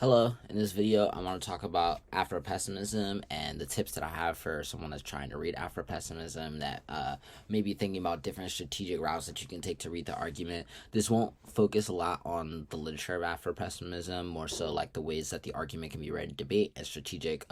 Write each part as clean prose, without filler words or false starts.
Hello, in this video, I want to talk about Afro-pessimism and the tips that I have for someone that's trying to read Afro-pessimism that may be thinking about different strategic routes that you can take to read the argument. This won't focus a lot on the literature of Afro-pessimism, more so like the ways that the argument can be read in debate and strategic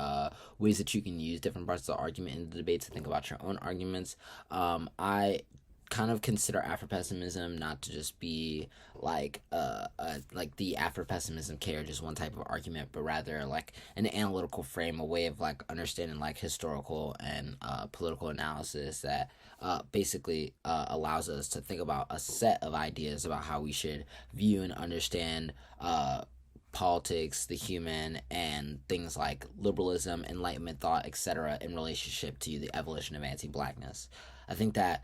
ways that you can use different parts of the argument in the debate to think about your own arguments. I kind of consider Afro-pessimism not to just be like the Afro-pessimism K or just one type of argument, but rather like an analytical frame, a way of like understanding like historical and political analysis that basically allows us to think about a set of ideas about how we should view and understand politics, the human, and things like liberalism, enlightenment thought, etc., in relationship to the evolution of anti-blackness. I think that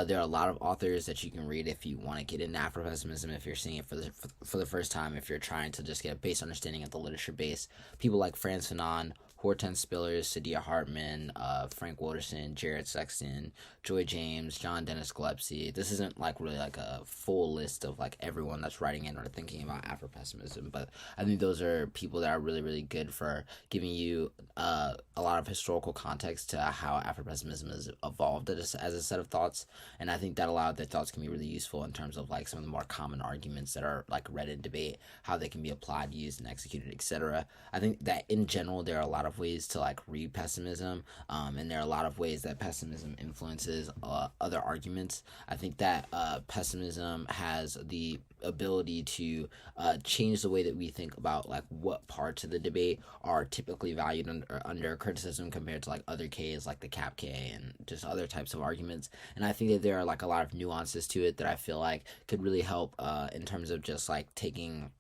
there are a lot of authors that you can read if you want to get into Afro-pessimism, if you're seeing it for the first time, if you're trying to just get a base understanding of the literature base. People like Frantz Fanon, Hortense Spillers, Saidiya Hartman, Frank Woderson, Jared Sexton, Joy James, John Dennis Gillespie. This isn't like really like a full list of like everyone that's writing in or thinking about Afro-pessimism, but I think those are people that are really, really good for giving you a lot of historical context to how Afro-pessimism has evolved as a set of thoughts, and I think that a lot of their thoughts can be really useful in terms of like some of the more common arguments that are like read in debate, how they can be applied, used, and executed, etc. I think that in general there are a lot of ways to like read pessimism, and there are a lot of ways that pessimism influences other arguments. I think that pessimism has the ability to change the way that we think about like what parts of the debate are typically valued under criticism compared to like other Ks like the Cap K and just other types of arguments. And I think that there are like a lot of nuances to it that I feel like could really help in terms of just like taking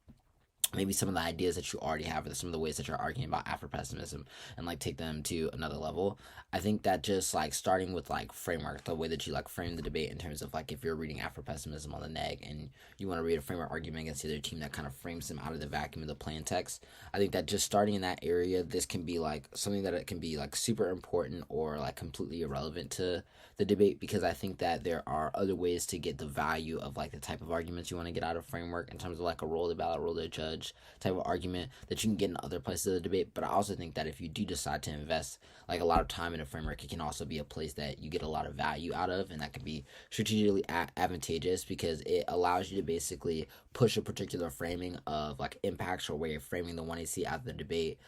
maybe some of the ideas that you already have or some of the ways that you're arguing about Afro-pessimism and like take them to another level. I think that just like starting with like framework, the way that you like frame the debate in terms of like if you're reading Afro-pessimism on the neg and you want to read a framework argument against the other team that kind of frames them out of the vacuum of the plain text, I think that just starting in that area, this can be like something that it can be like super important or like completely irrelevant to the debate, because I think that there are other ways to get the value of like the type of arguments you want to get out of framework in terms of like a role of the ballot, role of the judge type of argument that you can get in other places of the debate. But I also think that if you do decide to invest like a lot of time in a framework, it can also be a place that you get a lot of value out of, and that can be strategically advantageous because it allows you to basically push a particular framing of like impacts or way of framing the 1AC out of the debate,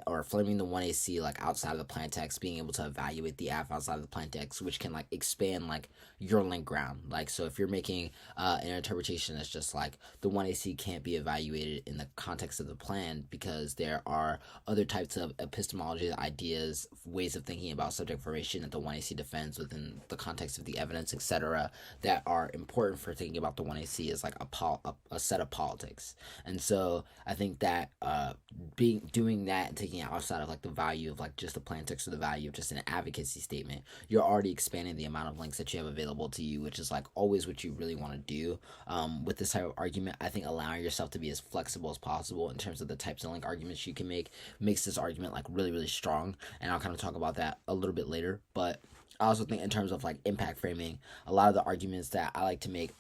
or framing the 1AC like outside of the plain text, being able to evaluate the F outside of the plain text, which can like expand like your link ground. Like, so if you're making an interpretation that's just like the 1AC can't be evaluated in the context of the plan because there are other types of epistemology, ideas, ways of thinking about subject formation that the 1AC defends within the context of the evidence, etc., that are important for thinking about the 1AC as like a set of politics. And so I think that doing that and taking it outside of like the value of like just the plain text or the value of just an advocacy statement, you're already expanding the amount of links that you have available to you, which is like always what you really want to do with this type of argument. I think allowing yourself to be as flexible as possible in terms of the types of link arguments you can make makes this argument like really, really strong, and I'll kind of talk about that a little bit later. But I also think in terms of like impact framing, a lot of the arguments that I like to make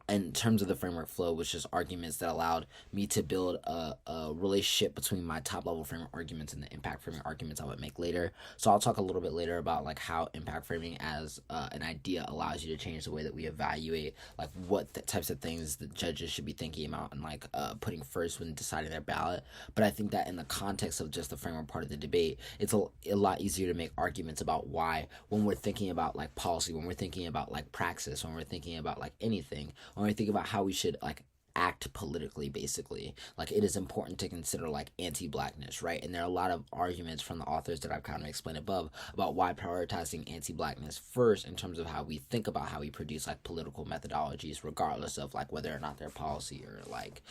in terms of the framework flow was just arguments that allowed me to build a relationship between my top level framework arguments and the impact framing arguments I would make later. So I'll talk a little bit later about like how impact framing as an idea allows you to change the way that we evaluate like what types of things the judges should be thinking about and like putting first when deciding their ballot. But I think that in the context of just the framework part of the debate, it's a lot easier to make arguments about why, when we're thinking about like policy, when we're thinking about like praxis, when we're thinking about like anything, when we think about how we should like act politically, basically, like it is important to consider like anti-blackness, right? And there are a lot of arguments from the authors that I've kind of explained above about why prioritizing anti-blackness first in terms of how we think about how we produce like political methodologies, regardless of like whether or not they're policy or like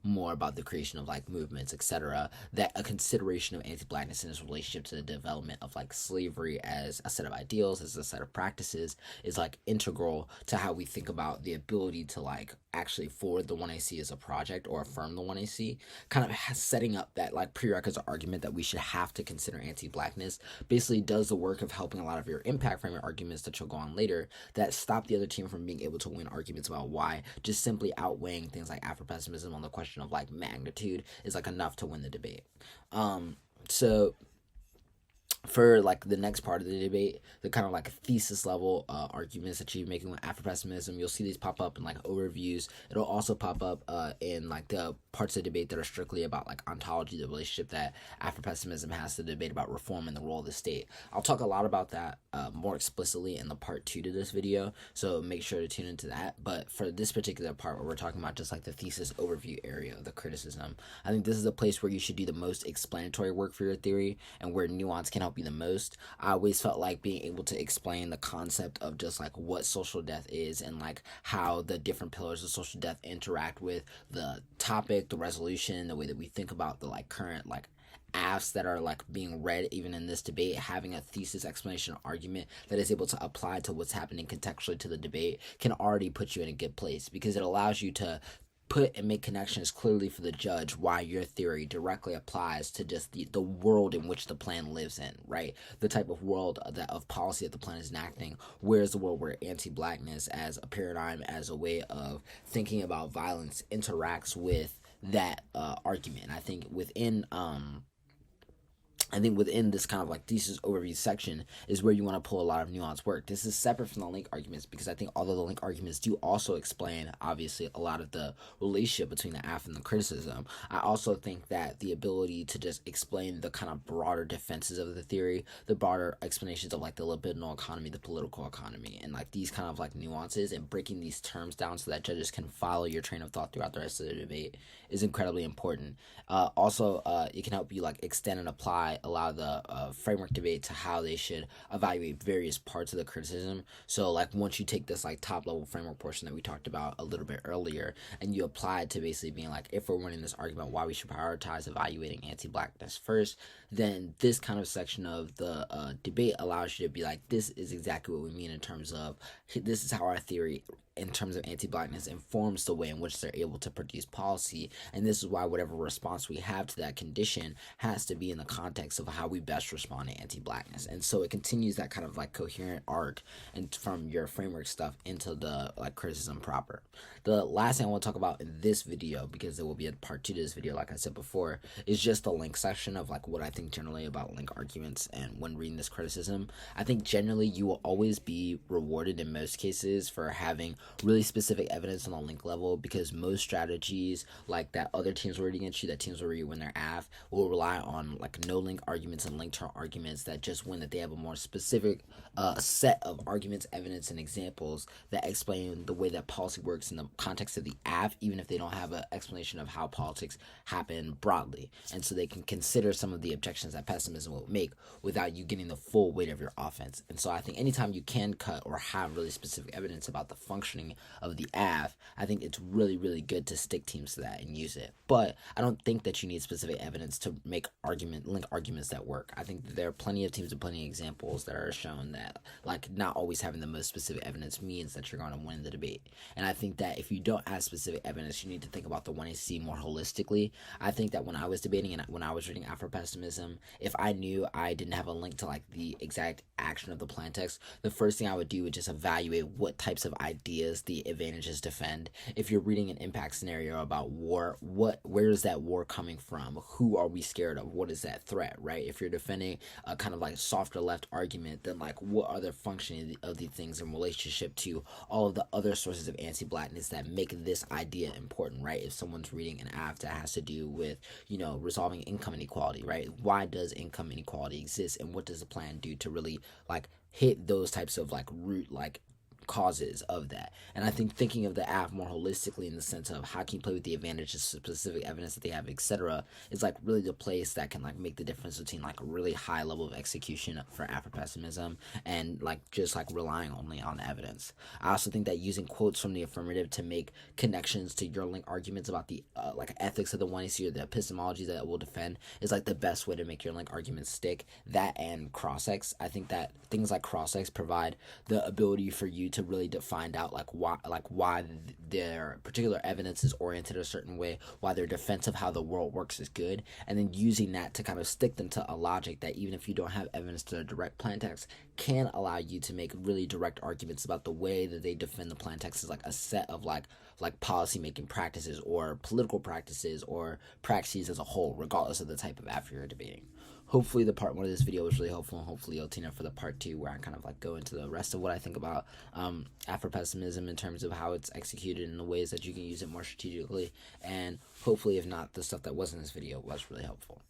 more about the creation of like movements, etc., that a consideration of anti-blackness in its relationship to the development of like slavery as a set of ideals, as a set of practices, is like integral to how we think about the ability to like actually forward the 1AC as a project or affirm the 1AC, kind of setting up that like prerequisite argument that we should have to consider anti-blackness, basically does the work of helping a lot of your impact framing arguments that you'll go on later that stop the other team from being able to win arguments about why just simply outweighing things like Afro-pessimism on the question of like magnitude is like enough to win the debate. So for like the next part of the debate, the kind of like thesis level arguments that you're making with Afro-pessimism, you'll see these pop up in like overviews. It'll also pop up in like the parts of the debate that are strictly about like ontology, the relationship that Afro-pessimism has to the debate about reform and the role of the state. I'll talk a lot about that more explicitly in the part 2 to this video, so make sure to tune into that. But for this particular part where we're talking about just like the thesis overview area of the criticism, I think this is a place where you should do the most explanatory work for your theory and where nuance can help you the most. I always felt like being able to explain the concept of just like what social death is and like how the different pillars of social death interact with the topic, the resolution, the way that we think about the like current like AFs that are like being read even in this debate, having a thesis explanation argument that is able to apply to what's happening contextually to the debate can already put you in a good place, because it allows you to put and make connections clearly for the judge why your theory directly applies to just the world in which the plan lives in, right? The type of world that of policy that the plan is enacting. Where's the world where anti-blackness as a paradigm, as a way of thinking about violence interacts with that argument? I think within this kind of like thesis overview section is where you want to pull a lot of nuanced work. This is separate from the link arguments, because I think although the link arguments do also explain obviously a lot of the relationship between the AF and the criticism, I also think that the ability to just explain the kind of broader defenses of the theory, the broader explanations of like the libidinal economy, the political economy, and like these kind of like nuances, and breaking these terms down so that judges can follow your train of thought throughout the rest of the debate is incredibly important. Also, it can help you like extend and apply a lot of the framework debate to how they should evaluate various parts of the criticism. So like once you take this like top level framework portion that we talked about a little bit earlier and you apply it to basically being like, if we're winning this argument, why we should prioritize evaluating anti-blackness first, then this kind of section of the debate allows you to be like, this is exactly what we mean in terms of, this is how our theory in terms of anti-blackness informs the way in which they're able to produce policy, and this is why whatever response we have to that condition has to be in the context of how we best respond to anti-blackness. And so it continues that kind of like coherent arc and from your framework stuff into the like criticism proper. The last thing I want to talk about in this video, because there will be a part 2 to this video like I said before, is just the link section of like what I think generally about link arguments. And when reading this criticism, I think generally you will always be rewarded in most cases for having really specific evidence on the link level, because most strategies like that other teams will read against you, that teams will read when they're AF, will rely on like no link arguments and link term arguments that just when that they have a more specific set of arguments, evidence, and examples that explain the way that policy works in the context of the AF, even if they don't have an explanation of how politics happen broadly. And so they can consider some of the objections that pessimism will make without you getting the full weight of your offense. And so I think anytime you can cut or have really specific evidence about the functioning of the AF, I think it's really, really good to stick teams to that and use it. But I don't think that you need specific evidence to make link arguments that work. I think that there are plenty of teams and plenty of examples that are shown that like not always having the most specific evidence means that you're going to win the debate. And I think that if you don't have specific evidence, you need to think about the 1AC more holistically. I think that when I was debating and when I was reading Afro-pessimism, if I knew I didn't have a link to like the exact action of the plan text, the first thing I would do would just evaluate what types of ideas the advantages defend. If you're reading an impact scenario about war, where is that war coming from? Who are we scared of? What is that threat, right? If you're defending a kind of like softer left argument, then like what are the functioning of these things in relationship to all of the other sources of anti-blackness that make this idea important, right? If someone's reading an AF that has to do with, you know, resolving income inequality, right? Why does income inequality exist, and what does the plan do to really like hit those types of like root like causes of that? And I think thinking of the AF more holistically in the sense of how can you play with the advantages, specific evidence that they have, etc., is like really the place that can like make the difference between like a really high level of execution for Afro-pessimism and like just like relying only on evidence. I also think that using quotes from the affirmative to make connections to your link arguments about the like ethics of the 1AC or the epistemology that it will defend is like the best way to make your link arguments stick. That and cross-ex. I think that things like cross-ex provide the ability for you to really find out why their particular evidence is oriented a certain way, why their defense of how the world works is good, and then using that to kind of stick them to a logic that even if you don't have evidence to a direct plain text, can allow you to make really direct arguments about the way that they defend the plain text as like a set of like policy making practices or political practices or praxis as a whole, regardless of the type of Afro you're debating. Hopefully the part one of this video was really helpful, and hopefully you'll tune up for the part two where I kind of like go into the rest of what I think about Afro-pessimism in terms of how it's executed in the ways that you can use it more strategically, and hopefully if not, the stuff that was in this video was really helpful.